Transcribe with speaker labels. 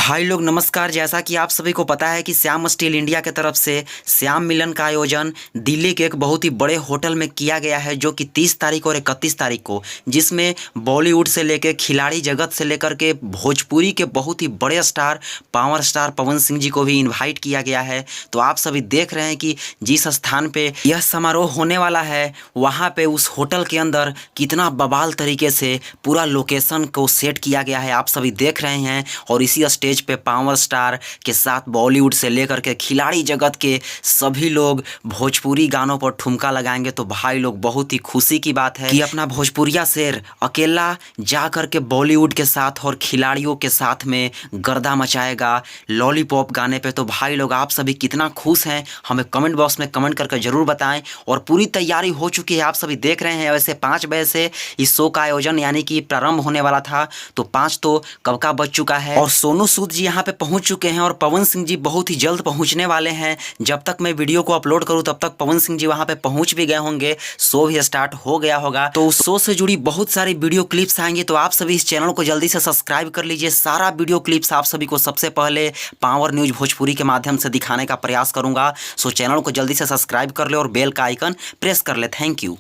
Speaker 1: भाई लोग नमस्कार। जैसा कि आप सभी को पता है कि श्याम स्टील इंडिया की तरफ से श्याम मिलन का आयोजन दिल्ली के एक बहुत ही बड़े होटल में किया गया है, जो कि 30 तारीख और 31 तारीख को, जिसमें बॉलीवुड से लेकर खिलाड़ी जगत से लेकर के भोजपुरी के बहुत ही बड़े star power star Pawan Singh ji को भी इन्वाइट किया गया है। तो आप सभी देख रहे हैं कि जिस स्थान पे यह समारोह होने वाला है, वहाँ पे उस होटल के अंदर कितना बवाल तरीके से पूरा लोकेशन को सेट किया गया है, आप सभी देख रहे हैं। और इसी स्टेज पे पावर स्टार के साथ बॉलीवुड से लेकर के खिलाड़ी जगत के सभी लोग भोजपुरी गानों पर ठुमका लगाएंगे। तो भाई लोग बहुत ही खुशी की बात है कि अपना भोजपुरिया शेर अकेला जा करके बॉलीवुड के साथ और खिलाड़ियों के साथ में गर्दा मचाएगा लॉलीपॉप गाने पे। तो भाई लोग आप सभी कितना खुश हैं, हमें कमेंट बॉक्स में कमेंट करके जरूर बताएं। और पूरी तैयारी हो चुकी है, आप सभी देख रहे हैं। वैसे 5 बजे से इस शो का आयोजन यानी कि प्रारंभ होने वाला था, तो 5 तो कब का बज चुका है। और सोनू सूद जी यहाँ पे पहुंच चुके हैं और पवन सिंह जी बहुत ही जल्द पहुंचने वाले हैं। जब तक मैं वीडियो को अपलोड करूं तब तक पवन सिंह जी वहां पे पहुंच भी गए होंगे, शो भी स्टार्ट हो गया होगा। तो उस शो से जुड़ी बहुत सारी वीडियो क्लिप्स आएंगे, तो आप सभी इस चैनल को जल्दी से सब्सक्राइब कर लीजिए। सारा वीडियो क्लिप्स आप सभी को सबसे पहले पावर न्यूज भोजपुरी के माध्यम से दिखाने का प्रयास करूंगा। सो चैनल को जल्दी से सब्सक्राइब कर ले और बेल का आइकन प्रेस कर ले। Thank you.